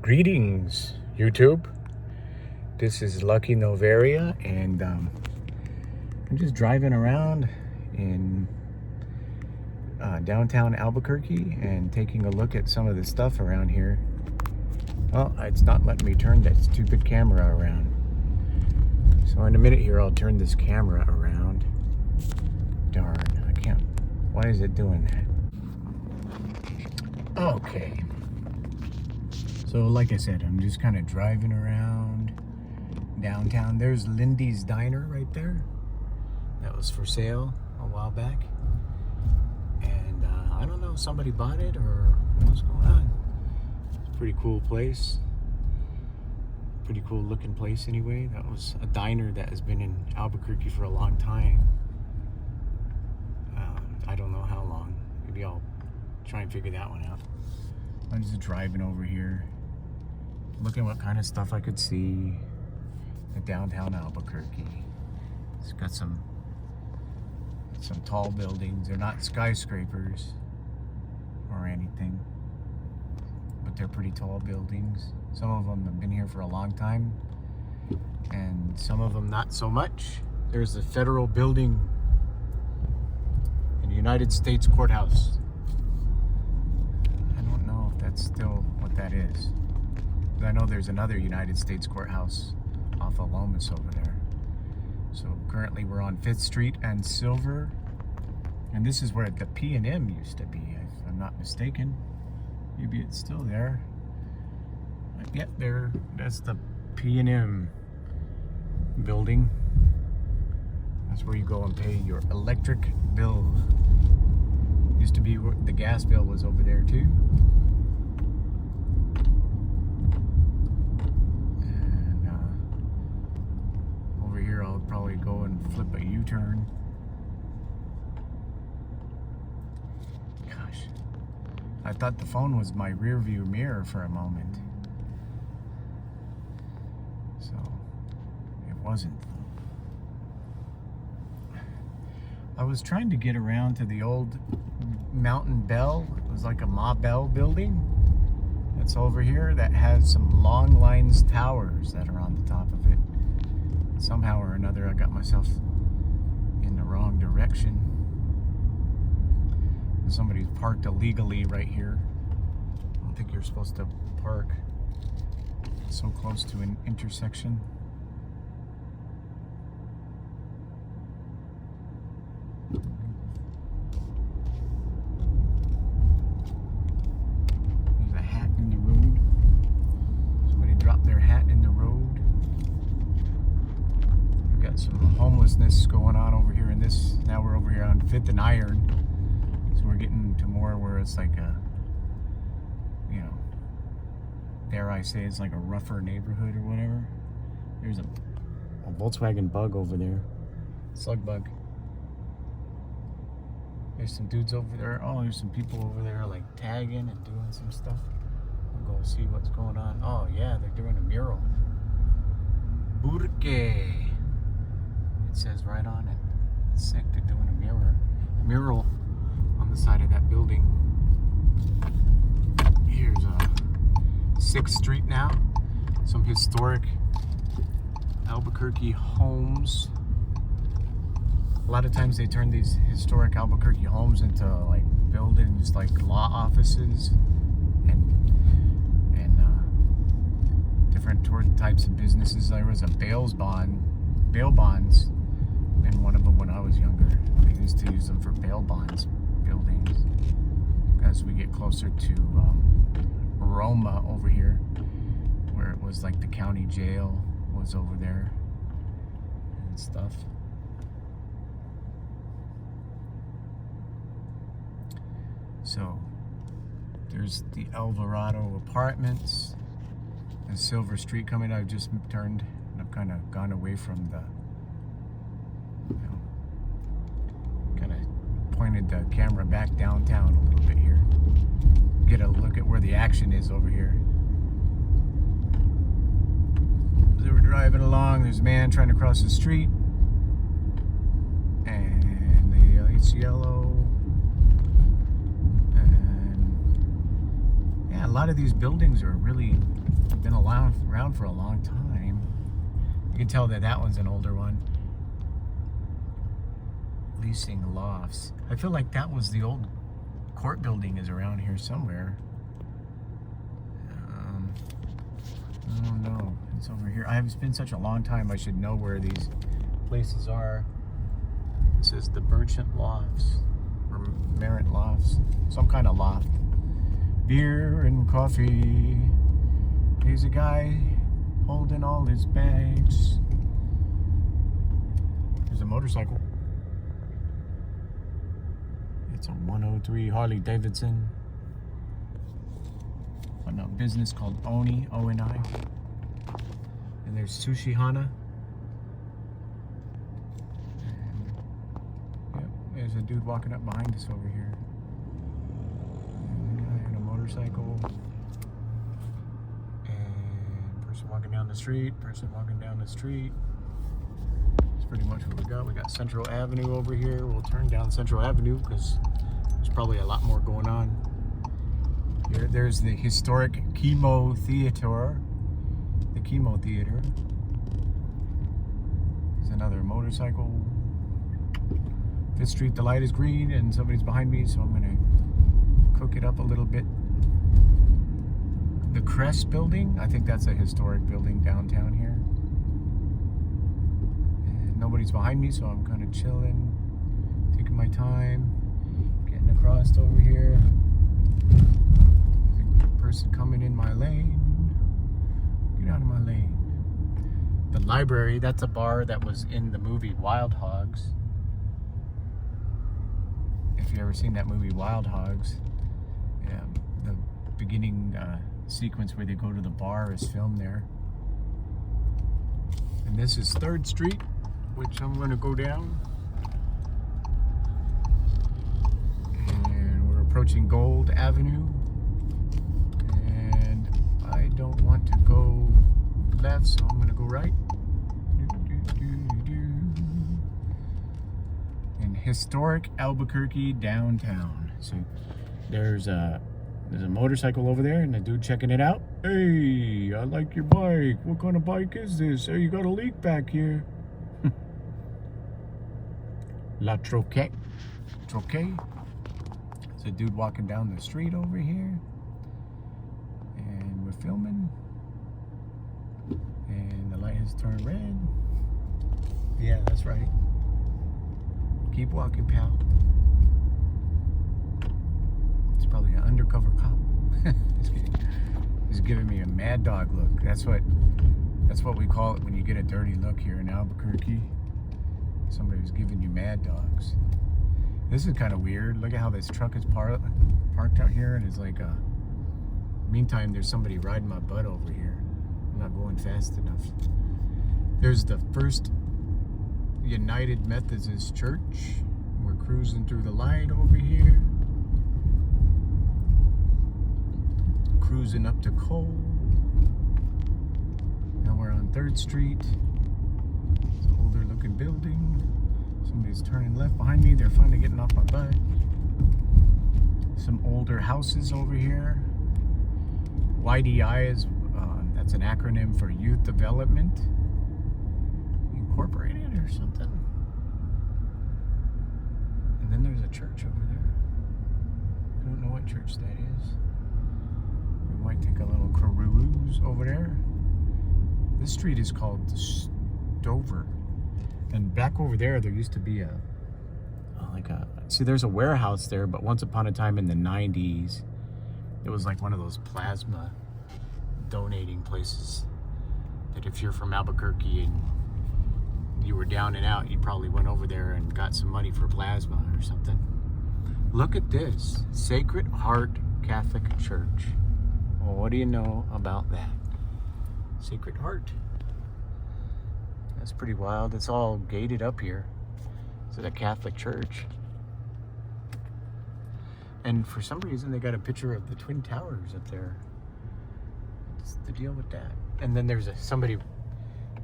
Greetings, YouTube. This is Lucky Novaria, and I'm just driving around in downtown Albuquerque and taking a look at some of the stuff around here. Well, it's not letting me turn that stupid camera around. So in a minute here, I'll turn this camera around. Darn, I can't. Why is it doing that? Okay. So like I said, I'm just kind of driving around downtown. There's Lindy's Diner right there. That was for sale a while back. And I don't know if somebody bought it or what's going on. It's a pretty cool place. Pretty cool looking place anyway. That was a diner that has been in Albuquerque for a long time. I don't know how long. Maybe I'll try and figure that one out. I'm just driving over here, looking what kind of stuff I could see at downtown Albuquerque. It's got some tall buildings. They're not skyscrapers or anything, but they're pretty tall buildings. Some of them have been here for a long time, and some of them not so much. There's the federal building in the United States Courthouse. I don't know if that's still what that is. I know there's another United States Courthouse off of Lomas over there. So currently we're on 5th Street and Silver. And this is where the P&M used to be, if I'm not mistaken. Maybe it's still there. But yeah, that's the P&M building. That's where you go and pay your electric bill. Used to be where the gas bill was over there too. I'll probably go and flip a U-turn. Gosh, I thought the phone was my rear view mirror for a moment. So, it wasn't. I was trying to get around to the old Mountain Bell. It was like a Ma Bell building that's over here that has some long lines towers that are on the top of it. Somehow or another, I got myself in the wrong direction. Somebody's parked illegally right here. I don't think you're supposed to park so close to an intersection. There's a hat in the road. Somebody dropped their hat in the road. Got some homelessness going on over here in this. Now we're over here on 5th and Iron. So we're getting to more where it's like a, dare I say, it's like a rougher neighborhood or whatever. There's a Volkswagen Bug over there. Slug Bug. There's some dudes over there. Oh, there's some people over there like tagging and doing some stuff. We'll go see what's going on. Oh yeah, they're doing a mural. Burke. It says right on it. It's sick, they're doing a mural on the side of that building. Here's 6th Street now. Some historic Albuquerque homes. A lot of times they turn these historic Albuquerque homes into like buildings like law offices and different types of businesses. There was a bail bonds. And one of them when I was younger. They used to use them for bail bonds buildings. As we get closer to Roma over here, where it was like the county jail was over there and stuff. So there's the Alvarado Apartments and Silver Street coming. I've just turned and I've kind of gone away from the kind of pointed the camera back downtown a little bit here. Get a look at where the action is over here. As they were driving along, there's a man trying to cross the street, and the light's yellow. And yeah, lot of these buildings are really been around for a long time. You can tell that one's an older one. Leasing lofts. I feel like that was the old court building is around here somewhere. I don't know. It's over here. It's been such a long time. I should know where these places are. It says the Merchant Lofts or Merritt Lofts. Some kind of loft. Beer and coffee. There's a guy holding all his bags. There's a motorcycle. It's a 103 Harley Davidson. A business called Oni, O-N-I. And there's Sushi Hana. And, yep, there's a dude walking up behind us over here. And a guy on a motorcycle. And person walking down the street, That's pretty much what we got. We got Central Avenue over here. We'll turn down Central Avenue because there's probably a lot more going on. Here, there's the historic Chemo Theater. The Chemo Theater. There's another motorcycle. 5th Street, the light is green and somebody's behind me, so I'm going to cook it up a little bit. The Crest Building, I think that's a historic building downtown here. And nobody's behind me, so I'm kind of chilling, taking my time, getting across over here. Person coming in my lane. Get out of my lane. The library, that's a bar that was in the movie Wild Hogs. If you ever seen that movie Wild Hogs, yeah, the beginning sequence where they go to the bar is filmed there. And this is 3rd Street, which I'm going to go down. And we're approaching Gold Avenue. I don't want to go left, so I'm going to go right. In historic Albuquerque downtown. So there's a motorcycle over there and a dude checking it out. Hey, I like your bike. What kind of bike is this? Hey, you got a leak back here. La Troquet. Troquet. There's a dude walking down the street over here. And we're filming. And the light has turned red. Yeah, that's right. Keep walking, pal. It's probably an undercover cop. Just kidding. He's giving me a mad dog look. That's what we call it when you get a dirty look here in Albuquerque. Somebody's giving you mad dogs. This is kind of weird. Look at how this truck is parked out here, and it's like meantime there's somebody riding my butt over here. I'm not going fast enough. There's the First United Methodist Church. We're cruising through the light over here. Cruising up to Cole. Now we're on 3rd Street. It's an older looking building. Somebody's turning left behind me. They're finally getting off my butt. Some older houses over here. YDI is, that's an acronym for Youth Development Incorporated or something. And then there's a church over there. I don't know what church that is. We might take a little cruise over there. This street is called Stover. And back over there used to be see, there's a warehouse there, but once upon a time in the 90s, it was like one of those plasma donating places that if you're from Albuquerque and you were down and out, you probably went over there and got some money for plasma or something. Look at this. Sacred Heart Catholic Church. Well, what do you know about that? Sacred Heart. That's pretty wild. It's all gated up here. It's a Catholic church. And for some reason, they got a picture of the Twin Towers up there. What's the deal with that? And then there's somebody, well,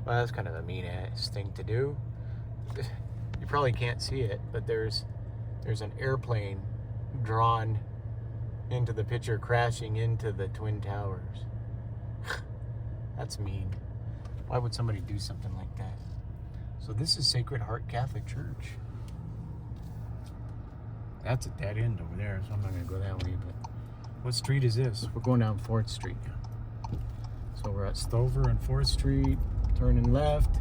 that's kind of a mean-ass thing to do. You probably can't see it, but there's an airplane drawn into the picture, crashing into the Twin Towers. That's mean. Why would somebody do something like that? So this is Sacred Heart Catholic Church. That's a dead end over there, so I'm not going to go that way. But what street is this? We're going down 4th Street now. So we're at Stover and 4th Street, turning left.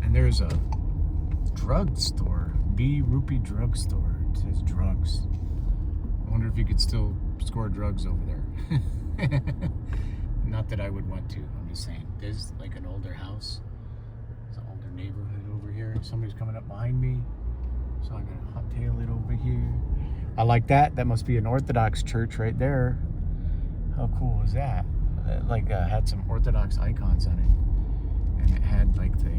And there's a drugstore, B. Rupee Drugstore. It says drugs. I wonder if you could still score drugs over there. Not that I would want to, I'm just saying. There's like an older house. It's an older neighborhood over here. Somebody's coming up behind me. So I'm gonna hot tail it over here. I like that. That must be an Orthodox church right there. How cool is that? It like had some Orthodox icons on it. And it had like the,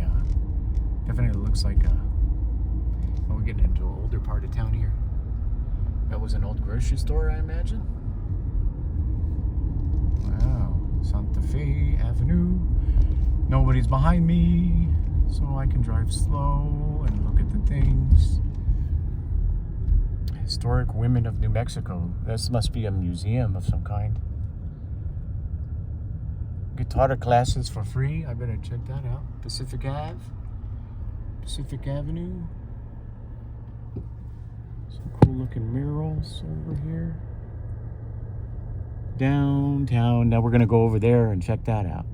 definitely looks like we're getting into an older part of town here. That was an old grocery store, I imagine. Wow, Santa Fe Avenue. Nobody's behind me, so I can drive slow and look at the things. Historic Women of New Mexico. This must be a museum of some kind. Guitar classes for free. I better check that out. Pacific Ave. Pacific Avenue. Some cool looking murals over here. Downtown. Now we're going to go over there and check that out.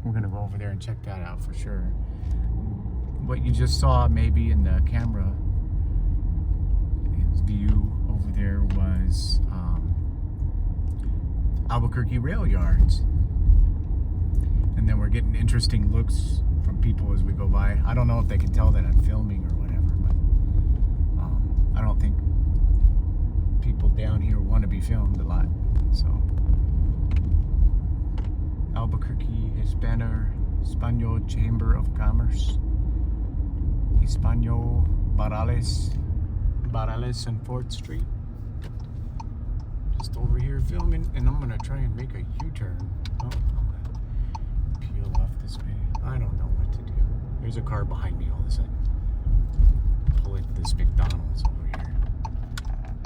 We're going to go over there and check that out for sure. What you just saw maybe in the camera view over there was Albuquerque rail yards. And then we're getting interesting looks from people as we go by. I don't know if they can tell that I'm filming or whatever, but I don't think people down here want to be filmed a lot. So Albuquerque Espanol Chamber of Commerce, Espanol Barrales and 4th Street. Just over here filming, and I'm gonna try and make a U-turn. Oh, I'm gonna peel off this way. I don't know what to do. There's a car behind me all of a sudden. Pull into this McDonald's over here.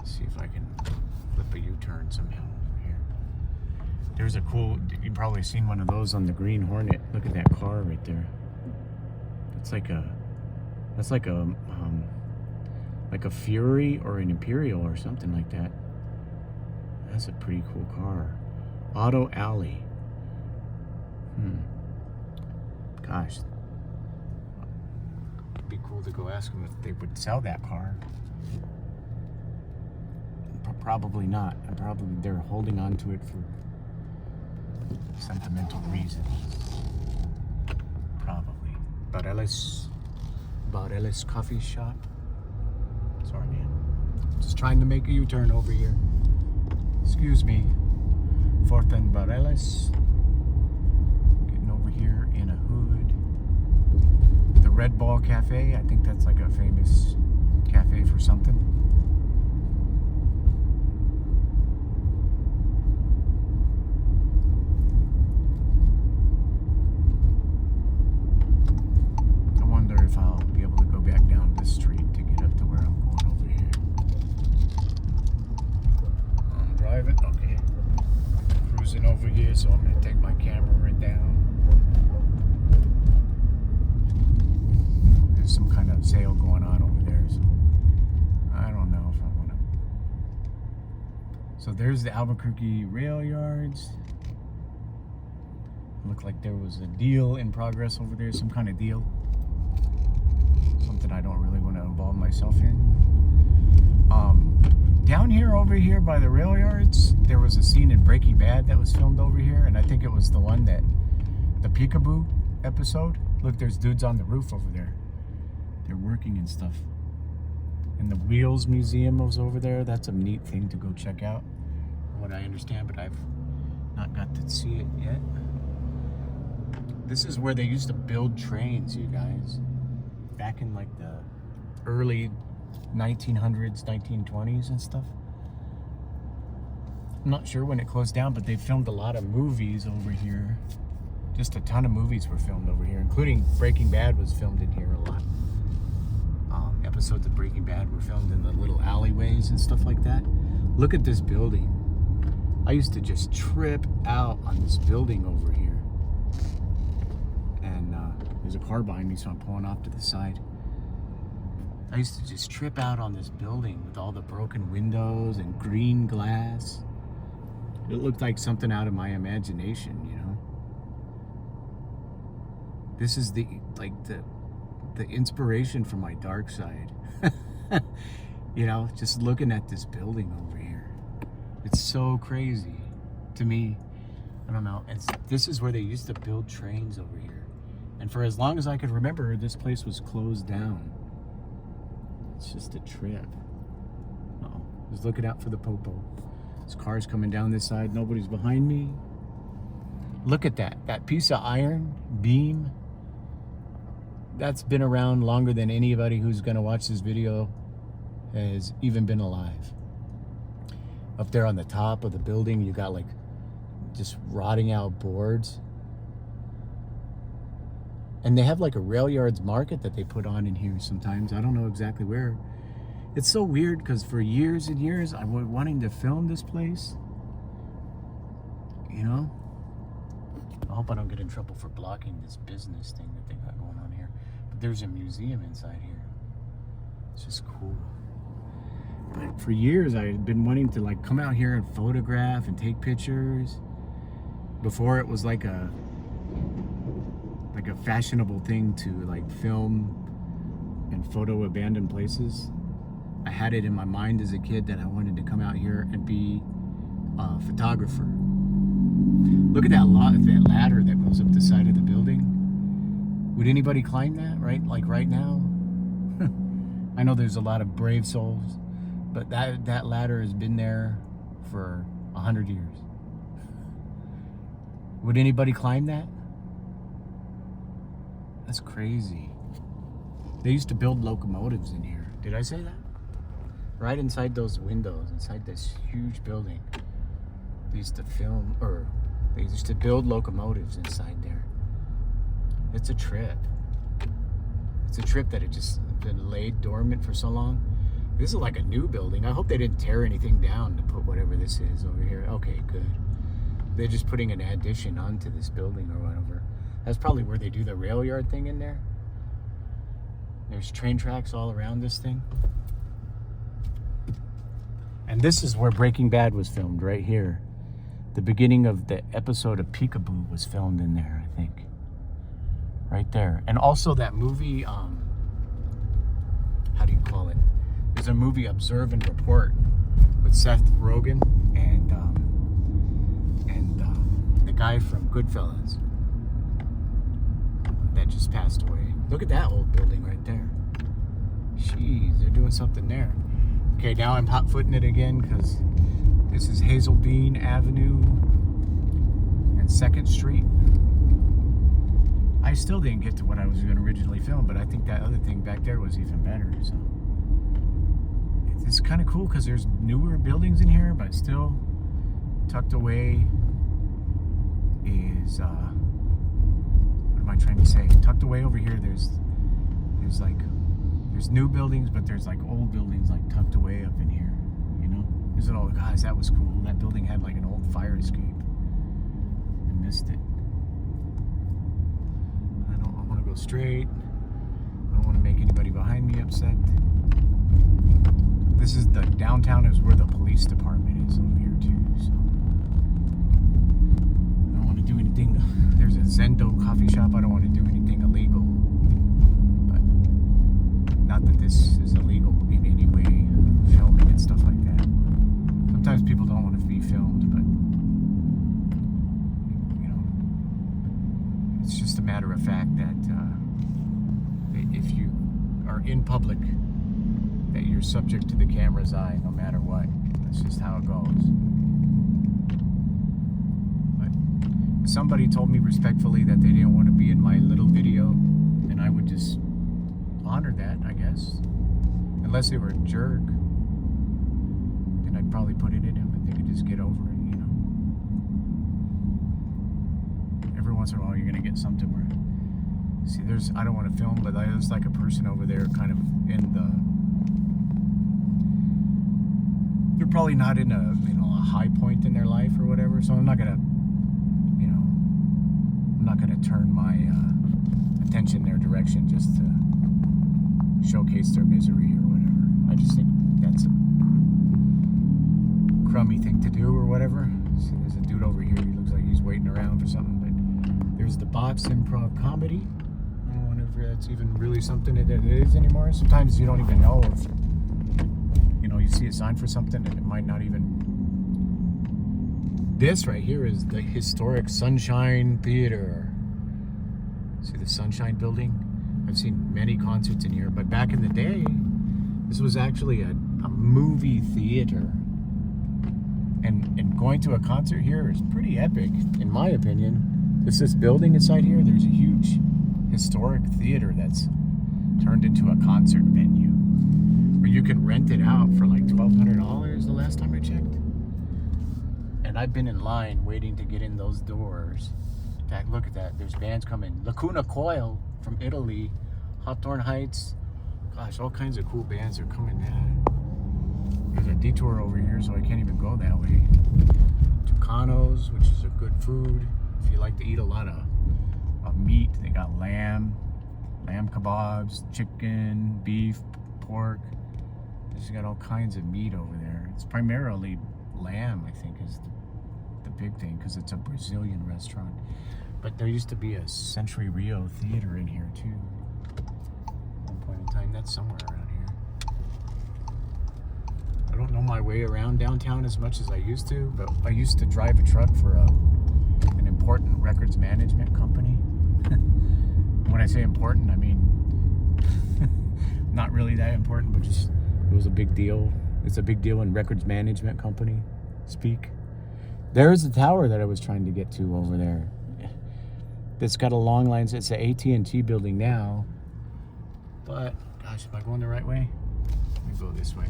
See if I can flip a U-turn somehow over here. There's a cool, you've probably seen one of those on the Green Hornet. Look at that car right there. That's like a Fury or an Imperial or something like that. That's a pretty cool car. Auto Alley. Gosh. It'd be cool to go ask them if they would sell that car. Probably not. They're holding on to it for sentimental reasons. Probably. Bareles Coffee Shop. Sorry, man. Just trying to make a U-turn over here. Excuse me. 4th and Bareles. Getting over here in a hood. The Red Ball Cafe. I think that's like a famous cafe for something. I wonder if I'll be able to go back down this street to get up to where I'm going over here. I'm driving, okay. Cruising over here, so I'm gonna take my camera down. There's some kind of sale going on over there, so I don't know if I wanna. So there's the Albuquerque rail yards. Looked like there was a deal in progress over there, some kind of deal. Something I don't really want to involve myself in. Down here, over here by the rail yards, there was a scene in Breaking Bad that was filmed over here, and I think it was the one that, the Peekaboo episode. Look, there's dudes on the roof over there. They're working and stuff. And the Wheels Museum was over there. That's a neat thing to go check out, from what I understand, but I've not got to see it yet. This is where they used to build trains, you guys. Back in like the early 1900s, 1920s and stuff. I'm not sure when it closed down, but they filmed a lot of movies over here. Just a ton of movies were filmed over here, including Breaking Bad was filmed in here a lot. episodes of Breaking Bad were filmed in the little alleyways and stuff like that. Look at this building. I used to just trip out on this building over here. And there's a car behind me, so I'm pulling off to the side. I used to just trip out on this building with all the broken windows and green glass. It looked like something out of my imagination, you know? This is the inspiration for my dark side. You know, just looking at this building over here. It's so crazy to me. I don't know. This is where they used to build trains over here. And for as long as I could remember, this place was closed down. It's just a trip. Uh-oh. I was looking out for the popo. There's cars coming down this side. Nobody's behind me. Look at that. That piece of iron beam. That's been around longer than anybody who's going to watch this video has even been alive. Up there on the top of the building, you got like just rotting out boards. And they have like a rail yards market that they put on in here sometimes. I don't know exactly where. It's so weird because for years and years I was wanting to film this place. You know? I hope I don't get in trouble for blocking this business thing that they got going on here. But there's a museum inside here. It's just cool. But for years I had been wanting to like come out here and photograph and take pictures. Before it was like a fashionable thing to like film and photo abandoned places. I had it in my mind as a kid that I wanted to come out here and be a photographer. Look at that ladder that goes up the side of the building. Would anybody climb that, right? Like right now? I know there's a lot of brave souls, but that ladder has been there for 100 years. Would anybody climb that? That's crazy. They used to build locomotives in here. Did I say that? Right inside those windows, inside this huge building. They used to film, or they used to build locomotives inside there. It's a trip. It's a trip that had just been laid dormant for so long. This is like a new building. I hope they didn't tear anything down to put whatever this is over here. Okay, good. They're just putting an addition onto this building or whatever. That's probably where they do the rail yard thing in there. There's train tracks all around this thing. And this is where Breaking Bad was filmed, right here. The beginning of the episode of Peekaboo was filmed in there, I think. Right there. And also that movie, how do you call it? There's a movie, Observe and Report, with Seth Rogen and the guy from Goodfellas that just passed away. Look at that old building right there. Jeez, they're doing something there. Okay, now I'm hot-footing it again because this is Hazelbean Avenue and 2nd Street. I still didn't get to what I was going to originally film, but I think that other thing back there was even better. So it's kind of cool because there's newer buildings in here, but still tucked away is what am I trying to say? Tucked away over here, there's new buildings, but there's like old buildings like tucked away up in here. You know, there's an old, guys, that was cool. That building had like an old fire escape. I missed it. I want to go straight. I don't want to make anybody behind me upset. This is the downtown is where the police department is over here too. So I don't want to do anything. There's a Zendo coffee shop. I don't want to do anything illegal. But not that this is illegal in any way, filming and stuff like that. Sometimes people don't want to be filmed, but you know, it's just a matter of fact that if you are in public, that you're subject to the camera's eye no matter what. That's just how it goes. But if somebody told me respectfully that they didn't want to be in my little video, then I would just honor that, I guess. Unless they were a jerk, then I'd probably put it in them and they could just get over it, you know. Every once in a while you're gonna get something where, see, I don't want to film, but there's like a person over there kind of in the probably not in a a high point in their life or whatever. So I'm not gonna turn my attention their direction just to showcase their misery or whatever. I just think that's a crummy thing to do or whatever. See, there's a dude over here. He looks like he's waiting around for something. But there's the Box Improv Comedy. I wonder if that's even really something that it is anymore. Sometimes you don't even know if you see a sign for something and it might not even. This right here is the historic Sunshine Theater. See the Sunshine Building? I've seen many concerts in here, but back in the day, this was actually a movie theater. And going to a concert here is pretty epic, in my opinion. This building inside here, there's a huge historic theater that's turned into a concert venue. Where you can rent it out for like $1,200 the last time I checked. And I've been in line waiting to get in those doors. In fact, look at that. There's bands coming. Lacuna Coil from Italy. Hawthorne Heights. Gosh, all kinds of cool bands are coming now. There's a detour over here, so I can't even go that way. Tucanos, which is a good food. If you like to eat a lot of meat, they got lamb kebabs, chicken, beef, pork. They just got all kinds of meat over there. It's primarily lamb, I think, is the big thing, because it's a Brazilian restaurant. But there used to be a Century Rio theater in here too. At one point in time, that's somewhere around here. I don't know my way around downtown as much as I used to, but I used to drive a truck for an important records management company. When I say important, I mean not really that important, but just it was a big deal. It's a big deal in records management company speak. There's the tower that I was trying to get to over there. It's got a long line. It's the AT&T building now. But, gosh, am I going the right way? Let me go this way.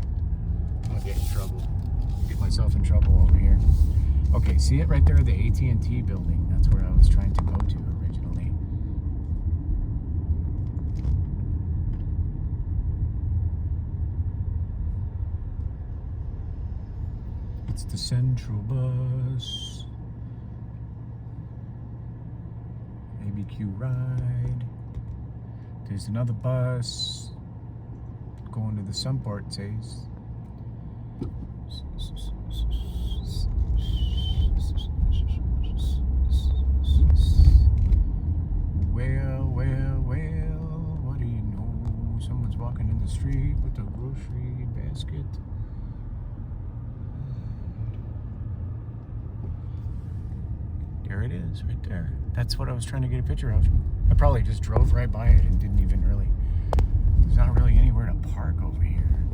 I'm gonna get in trouble. Get myself in trouble over here. Okay, see it right there? The AT&T building. That's where I was trying to go to originally. It's the Central Bus. ABQ ride. There's another bus going to the Sunport, it says. Well, what do you know? Someone's walking in the street with a grocery basket. There it is, right there. That's what I was trying to get a picture of. I probably just drove right by it and didn't even really. There's not really anywhere to park over here.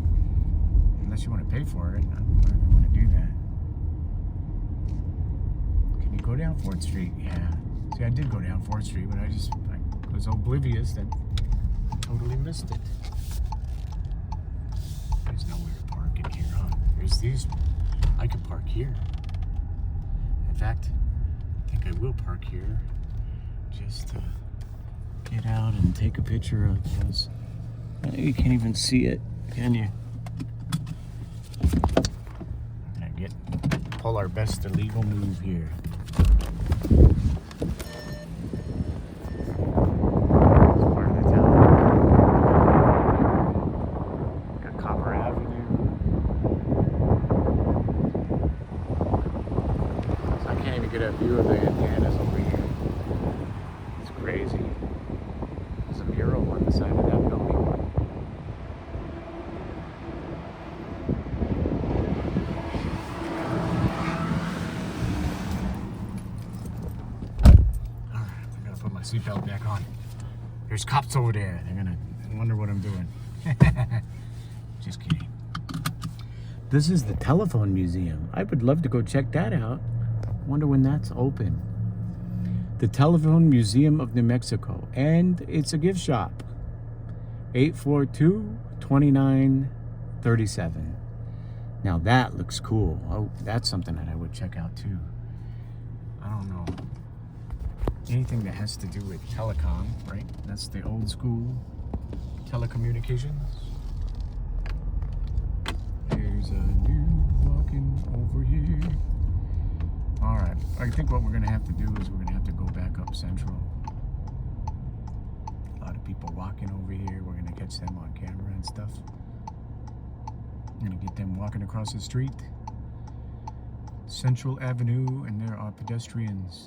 Unless you want to pay for it. I don't really want to do that. Can you go down 4th Street? Yeah. See, I did go down 4th Street, but I was oblivious that I totally missed it. There's nowhere to park in here, huh? There's these. I could park here. In fact, I think I will park here just to get out and take a picture of this. You can't even see it, can you? We're gonna pull our best illegal move here. It's part of the town. Got Copper Avenue. So I can't even get a view of the antennas over here. It's crazy. There's a mural on the side of that building. Seatbelt back on. There's cops over there. They're gonna wonder what I'm doing. Just kidding. This is the Telephone Museum. I would love to go check that out. Wonder when that's open. The Telephone Museum of New Mexico. And it's a gift shop. 842-2937. Now that looks cool. Oh, that's something that I would check out too. I don't know. Anything that has to do with telecom, right? That's the old school telecommunications. There's a new one. think what we're gonna have to do is we're gonna have to go back up Central. A lot of people walking over here. We're gonna catch them on camera and stuff. I'm gonna get them walking across the street. Central Avenue, and there are pedestrians.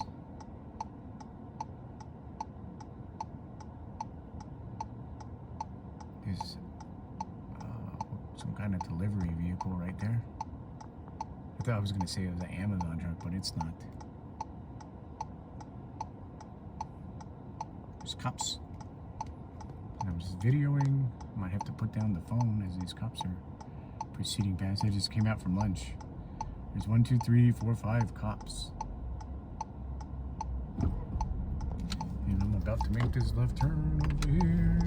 There's some kind of delivery vehicle right there. I thought I was gonna say it was an Amazon truck, but it's not. There's cops. And I was videoing. Might have to put down the phone as these cops are proceeding past. I just came out from lunch. There's 1, 2, 3, 4, 5 cops. And I'm about to make this left turn over here.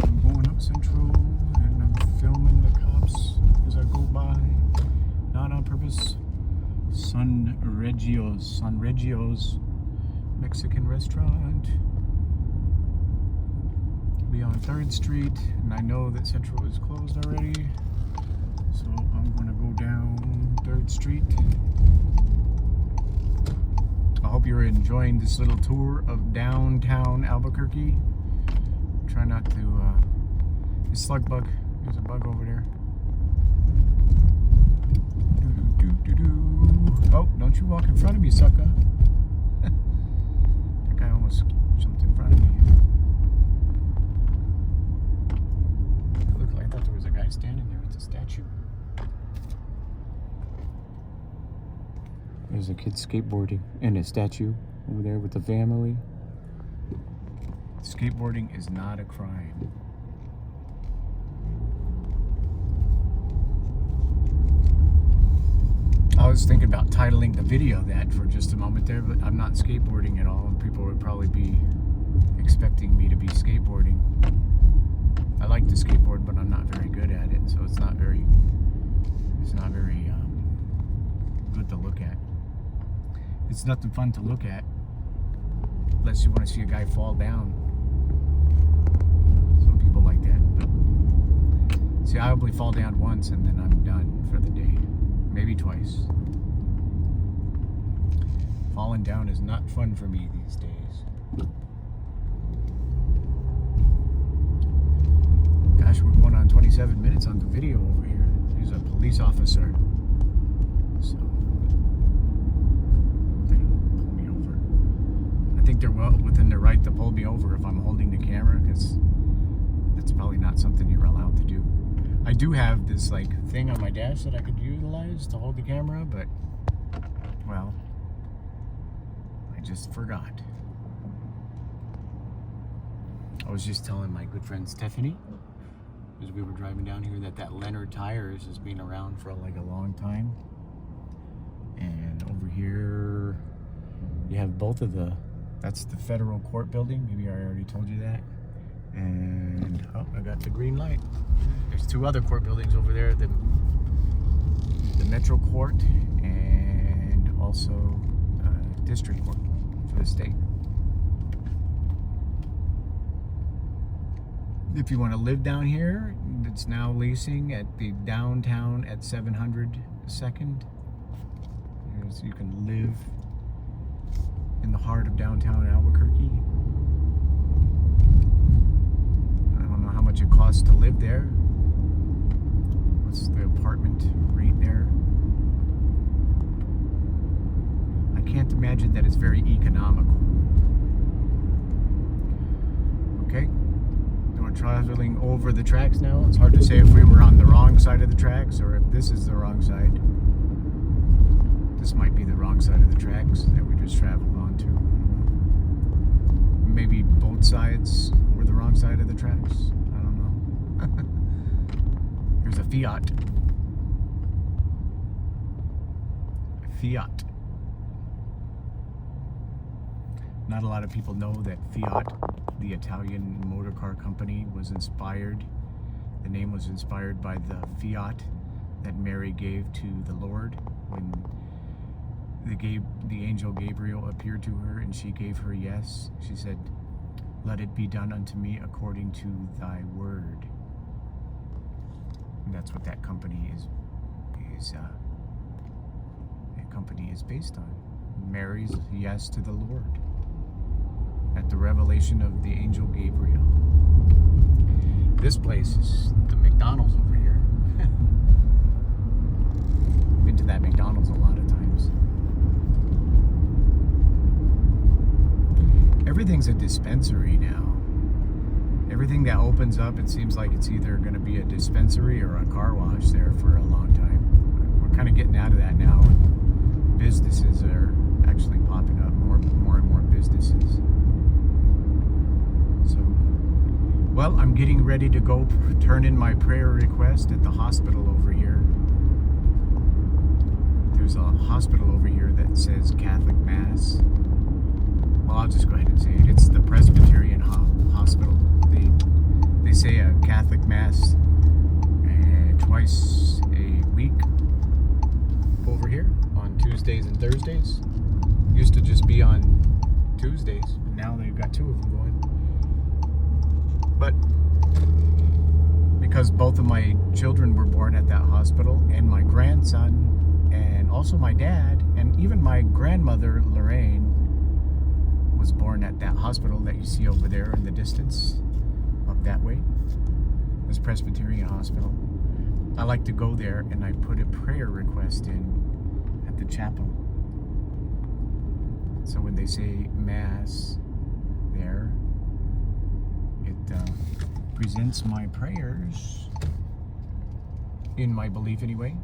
I'm going up Central, and I'm filming the cops as I go by. Not on purpose. San Regio's Mexican restaurant. Be on 3rd Street, and I know that Central is closed already. So I'm gonna go down 3rd Street. I hope you're enjoying this little tour of downtown Albuquerque. Try not to, slug bug. There's a bug over there. Oh, don't you walk in front of me, sucker. That guy almost jumped in front of me. It looked like, I thought there was a guy standing there. It's a statue. There's a kid skateboarding and a statue over there with the family. Skateboarding is not a crime. I was thinking about titling the video that for just a moment there, but I'm not skateboarding at all, and people would probably be expecting me to be skateboarding. I like to skateboard, but I'm not very good at it, so it's not very good to look at. It's nothing fun to look at unless you want to see a guy fall down. Some people like that, but see, I probably fall down once and then I'm done for the day. Maybe twice. Falling down is not fun for me these days. Gosh, we're going on 27 minutes on the video over here. He's a police officer. So, they're gonna pull me over. I think they're well within their right to pull me over if I'm holding the camera, because that's probably not something you're allowed to do. I do have this like thing on my dash that I could utilize to hold the camera, but well, I just forgot. I was just telling my good friend Stephanie as we were driving down here that Leonard Tires has been around for like a long time. And over here you have both of that's the federal court building. Maybe I already told you that. And oh, I got the green light. There's 2 other court buildings over there, the Metro Court and also District Court for the state. If you want to live down here, it's now leasing at the downtown at 700 2nd. So you can live in the heart of downtown Albuquerque. I don't know how much it costs to live there. What's the apartment rate there? I can't imagine that it's very economical. Okay, we're traveling over the tracks now. It's hard to say if we were on the wrong side of the tracks or if this is the wrong side. This might be the wrong side of the tracks that we just traveled onto. Maybe both sides were the wrong side of the tracks. I don't know. There's a Fiat. Fiat. Not a lot of people know that Fiat, the Italian motor car company, was inspired. The name was inspired by the Fiat that Mary gave to the Lord when the angel Gabriel appeared to her and she gave her yes. She said, "Let it be done unto me according to thy word." And that's what that company is based on. Mary's yes to the Lord at the revelation of the angel Gabriel. This place is the McDonald's over here. Been to that McDonald's a lot of times. Everything's a dispensary now. Everything that opens up, it seems like it's either going to be a dispensary or a car wash there for a long time. We're kind of getting out of that now. Businesses are actually popping up, more and more businesses. So, well, I'm getting ready to go turn in my prayer request at the hospital over here. There's a hospital over here that says Catholic Mass. Well, I'll just go ahead and say it. It's the Presbyterian Hospital. They say a Catholic Mass twice a week over here on Tuesdays and Thursdays. Used to just be on Tuesdays, but now they've got two of them going. But because both of my children were born at that hospital, and my grandson, and also my dad, and even my grandmother, Lorraine, was born at that hospital that you see over there in the distance, up that way. This Presbyterian Hospital. I like to go there and I put a prayer request in at the chapel. So when they say Mass there, it presents my prayers, in my belief anyway,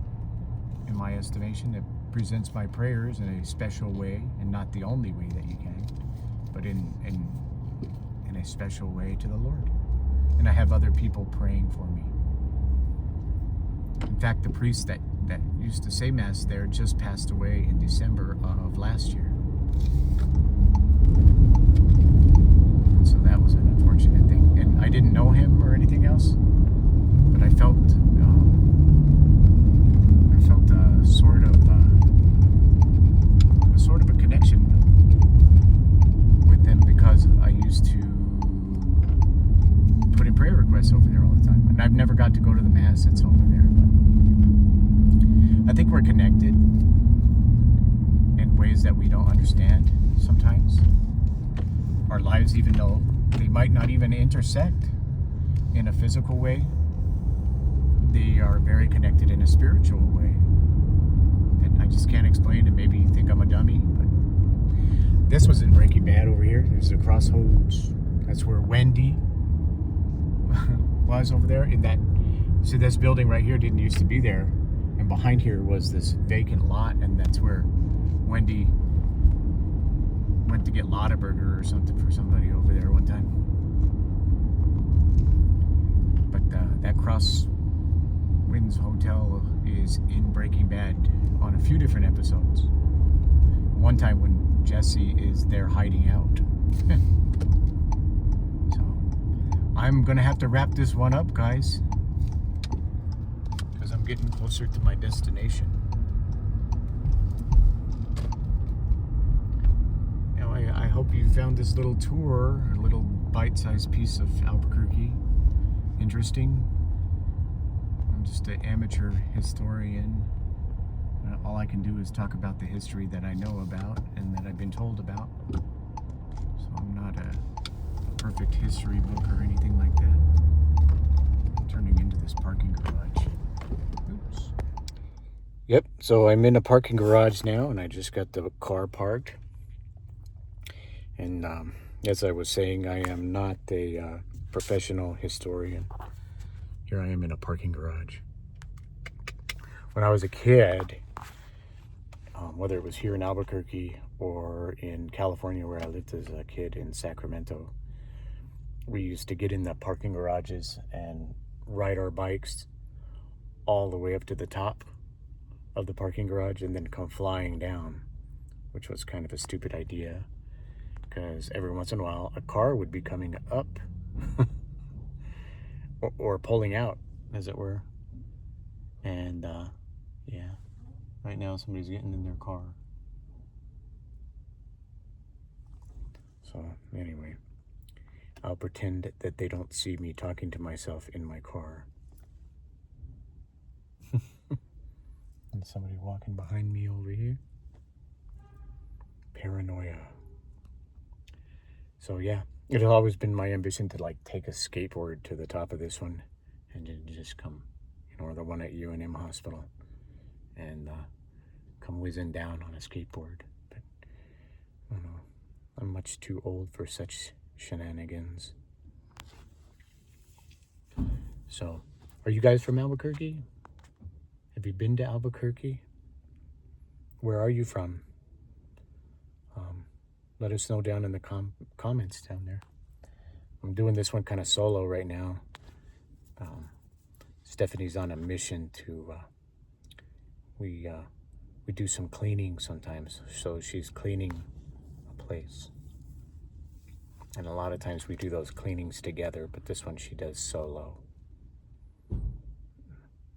in my estimation, it presents my prayers in a special way, and not the only way that you can, but in a special way to the Lord. And I have other people praying for me. In fact, the priest that used to say Mass there just passed away in December of last year. So that was an unfortunate thing. And I didn't know him or anything else, but I felt sort of a connection with them, because I used to put in prayer requests over there all the time. And I've never got to go to the Mass that's over there, but I think we're connected in ways that we don't understand sometimes. Our lives, even though they might not even intersect in a physical way, they are very connected in a spiritual way that I just can't explain, and maybe you think I'm a dummy, but this was in Breaking Bad over here. There's the crossroads. That's where Wendy was over there. In that, see, this building right here didn't used to be there, and behind here was this vacant lot, and that's where Wendy went to get Lottaburger or something for somebody over there one time. But that Crosswinds Hotel is in Breaking Bad on a few different episodes. One time when Jesse is there hiding out. So I'm gonna have to wrap this one up, guys, because I'm getting closer to my destination. I hope you found this little tour, a little bite-sized piece of Albuquerque, interesting. I'm just an amateur historian. All I can do is talk about the history that I know about and that I've been told about. So I'm not a perfect history book or anything like that. I'm turning into this parking garage. Oops. Yep, so I'm in a parking garage now, and I just got the car parked. And as I was saying, I am not a professional historian. Here I am in a parking garage. When I was a kid, whether it was here in Albuquerque or in California, where I lived as a kid in Sacramento, we used to get in the parking garages and ride our bikes all the way up to the top of the parking garage and then come flying down, which was kind of a stupid idea, because every once in a while a car would be coming up or pulling out, as it were. And yeah, right now somebody's getting in their car. So anyway, I'll pretend that they don't see me talking to myself in my car. And somebody walking behind me over here. Paranoia. So yeah, it has always been my ambition to like take a skateboard to the top of this one and just come, or the one at UNM Hospital, and come whizzing down on a skateboard. But I don't know, I'm much too old for such shenanigans. So, are you guys from Albuquerque? Have you been to Albuquerque? Where are you from? Let us know down in the comments down there. I'm doing this one kind of solo right now. Stephanie's on a mission to, we do some cleaning sometimes. So she's cleaning a place. And a lot of times we do those cleanings together, but this one she does solo.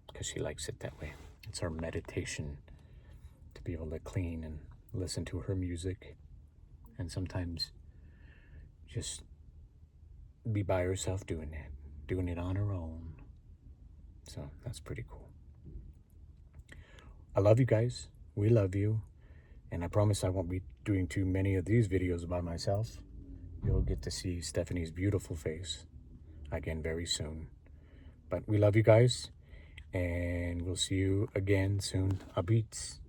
Because she likes it that way. It's her meditation to be able to clean and listen to her music. And sometimes just be by herself doing it on her own. So that's pretty cool. I love you guys. We love you. And I promise I won't be doing too many of these videos by myself. You'll get to see Stephanie's beautiful face again very soon. But we love you guys. And we'll see you again soon. Beats.